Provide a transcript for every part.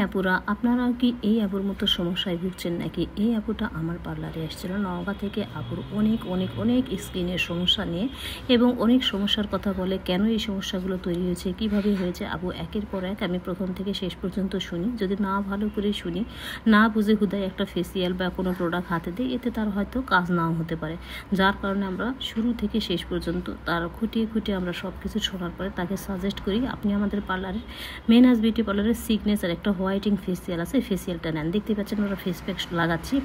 আপুরা, আপনারাও কি এই আপুর মতো সমস্যায় ভুগছেন নাকি? এই আপুটা আমার পার্লারে এসেছিল নওগাঁ থেকে। আপুর অনেক অনেক অনেক স্কিনের সমস্যা নিয়ে এবং অনেক সমস্যার কথা বলে, কেন এই সমস্যাগুলো তৈরি হয়েছে, কিভাবে হয়েছে। আপু একের পর এক আমি প্রথম থেকে শেষ পর্যন্ত শুনি, যদি না ভালো করে শুনি, না বুঝে হুদায় একটা ফেসিয়াল বা কোনো প্রোডাক্ট হাতে দিই, এতে তার হয়তো কাজ নাও হতে পারে। যার কারণে আমরা শুরু থেকে শেষ পর্যন্ত তার খুঁটিয়ে খুঁটিয়ে আমরা সব কিছু শোনার পরে তাকে সাজেস্ট করি, আপনি আমাদের পার্লারের মেনাজ বিউটি পার্লারের সিগনেচার একটা হোয়াইটিং ফেসিয়াল আছে, ফেসিয়ালটা নেন। দেখতে পাচ্ছেন ওরা ফেস প্যাক লাগাচ্ছি।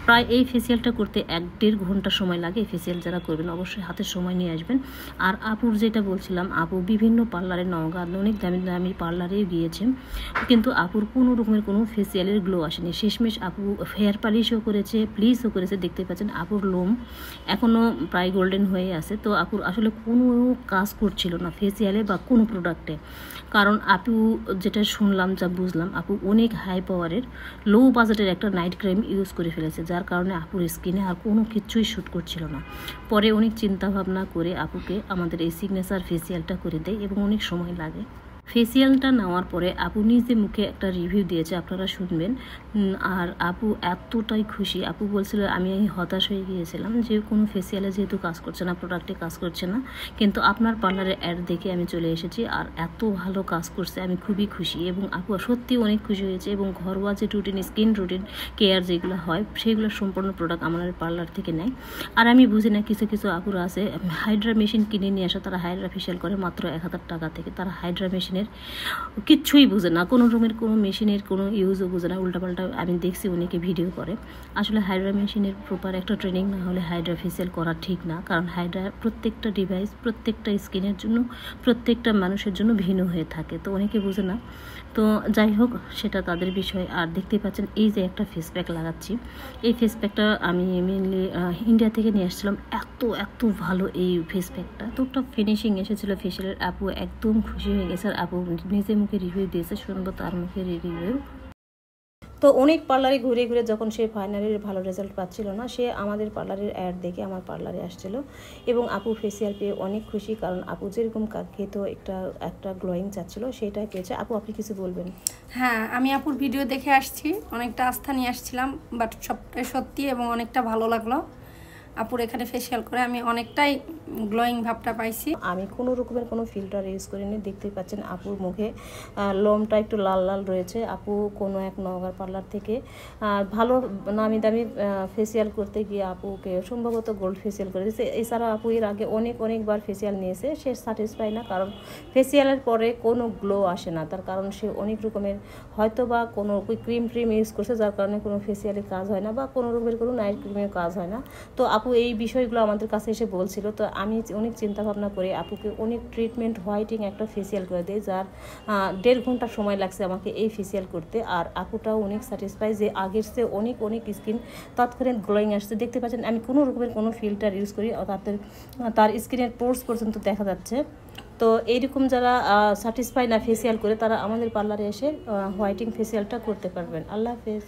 প্রায় এই ফেসিয়ালটা করতে 1-1.5 ঘন্টা সময় লাগে। এই ফেসিয়াল যারা করবেন অবশ্যই হাতে সময় নিয়ে আসবেন। আর আপুর যেটা বলছিলাম, আপু বিভিন্ন পার্লারে নওগাঁ অনেক দামি দামি পার্লারে গিয়েছে, কিন্তু আপুর কোনো রকমের কোনো ফেসিয়ালের গ্লো আসেনি। শেষমেশ আপু হেয়ার পালিশও করেছে, ব্লিচও করেছে। দেখতে পাচ্ছেন আপুর লোম এখনও প্রায় গোল্ডেন হয়ে আছে। তো আপুর আসলে কোনো কাজ করছিল না ফেসিয়ালে বা কোনো প্রোডাক্টে, কারণ আপু যেটা শুনলাম যা বুঝলাম, আপু অনেক হাই পাওয়ারের লো বাজেটের একটা নাইট ক্রিম ইউজ করে ফেলেছে, যার কারণে আপুর স্কিনে আর কোনো কিছুই শ্যুট করছিল না। পরে অনেক চিন্তা ভাবনা করে আপুকে আমাদের এই সিগনেচার ফেসিয়ালটা করে দেয় এবং অনেক সময় লাগে। ফেসিয়ালটা নেওয়ার পরে আপু নিজে মুখে একটা রিভিউ দিয়েছে, আপনারা শুনবেন। আর আপু এতটাই খুশি, আপু বলছিল আমি হতাশ হয়ে গিয়েছিলাম যে কোনো ফেসিয়ালে যেহেতু কাজ করছে না, প্রোডাক্টে কাজ করছে না, কিন্তু আপনার পার্লারের অ্যাড দেখে আমি চলে এসেছি আর এত ভালো কাজ করছে, আমি খুবই খুশি। এবং আপু সত্যি অনেক খুশি হয়েছে। এবং ঘরোয়া যে রুটিন, স্কিন রুটিন কেয়ার যেগুলো হয়, সেগুলো সম্পূর্ণ প্রোডাক্ট আমাদের পার্লার থেকে নেয়। আর আমি বুঝি না, কিছু কিছু আপুরা আছে হাইড্রা মেশিন কিনে নিয়ে আসে, তারা হাইড্রা ফেশিয়াল করে মাত্র 1000 টাকা থেকে। তারা হাইড্রা মেশিনের কিচ্ছুই বুঝে না, কোনো রকমের কোনো মেশিনের কোনো ইউজও বুঝে না, উল্টাপাল্টা আমি দেখছি অনেকে ভিডিও করে। আসলে হাইড্রা মেশিনের প্রপার একটা ট্রেনিং না হলে হাইড্রা ফেসিয়াল করা ঠিক না, কারণ হাইড্রা প্রত্যেকটা ডিভাইস প্রত্যেকটা স্কিনের জন্য, প্রত্যেকটা মানুষের জন্য ভিন্ন হয়ে থাকে, তো অনেকে বুঝে না। তো যাই হোক, সেটা তাদের বিষয়। আর দেখতে পাচ্ছেন এই যে একটা ফেস প্যাক লাগাচ্ছি, এই ফেস প্যাকটা আমি মেনলি ইন্ডিয়া থেকে নিয়ে আসছিলাম। এত এত ভালো এই ফেস প্যাকটা, তোরটা ফিনিশিং এসেছিলো ফেসিয়ালের। আপু একদম খুশি হয়ে গেছে আর আপু নিজে মুখে রিভিউ দিয়েছে, শুনবো তার মুখে রিভিউ। তো অনেক পার্লারে ঘুরে ঘুরে যখন সে ফাইনালি ভালো রেজাল্ট পাচ্ছিল না, সে আমাদের পার্লারের অ্যাড দেখে আমার পার্লারে আসছিল এবং আপু ফেসিয়াল পেয়ে অনেক খুশি, কারণ আপু যেরকম কাঙ্ক্ষিত একটা গ্লোয়িং চাচ্ছিল সেটাই পেয়েছে। আপু আপনি কিছু বলবেন? হ্যাঁ, আমি আপুর ভিডিও দেখে আসছি, অনেকটা আস্থা নিয়ে আসছিলাম, বাট সবটাই সত্যি এবং অনেকটা ভালো লাগলো। আপুর এখানে ফেসিয়াল করে আমি অনেকটাই গ্লোয়িং ভাবটা পাইছি। আমি কোনো রকমের কোনো ফিল্টার ইউজ করিনি। দেখতেই পাচ্ছেন আপুর মুখে লোমটা একটু লাল লাল রয়েছে। আপু কোনো এক নওগাঁ পার্লার থেকে ভালো নামি দামি ফেসিয়াল করতে গিয়ে আপুকে সম্ভবত গোল্ড ফেসিয়াল করে দিয়েছে। এছাড়া আপু এর আগে অনেকবার ফেসিয়াল নিয়েছে, সে স্যাটিসফাই না, কারণ ফেসিয়ালের পরে কোনো গ্লো আসে না। তার কারণ সে অনেক রকমের হয়তো বা কোনো ক্রিম ইউজ করছে, যার কারণে কোনো ফেসিয়ালের কাজ হয় না বা কোনো রকমের কোনো নাইট ক্রিমের কাজ হয় না। তো আপু এই বিষয়গুলো আমাদের কাছে এসে বলছিল, তো আমি অনেক চিন্তা ভাবনা করে আপুকে অনেক ট্রিটমেন্ট হোয়াইটিং একটা ফেসিয়াল করে দেয়, যার 1.5 ঘন্টা সময় লাগছে আমাকে এই ফেসিয়াল করতে। আর আপুটাও অনেক স্যাটিসফাই যে আগের চেয়ে অনেক স্কিন তৎক্ষণাৎ গ্লোয়িং আসছে। দেখতে পাচ্ছেন আমি কোনো রকমের কোনো ফিল্টার ইউজ করি, তার স্কিনের পোর্স পর্যন্ত দেখা যাচ্ছে। তো এইরকম যারা স্যাটিসফাই না ফেসিয়াল করে, তারা আমাদের পার্লারে এসে হোয়াইটিং ফেসিয়ালটা করতে পারবেন। আল্লাহ হাফেজ।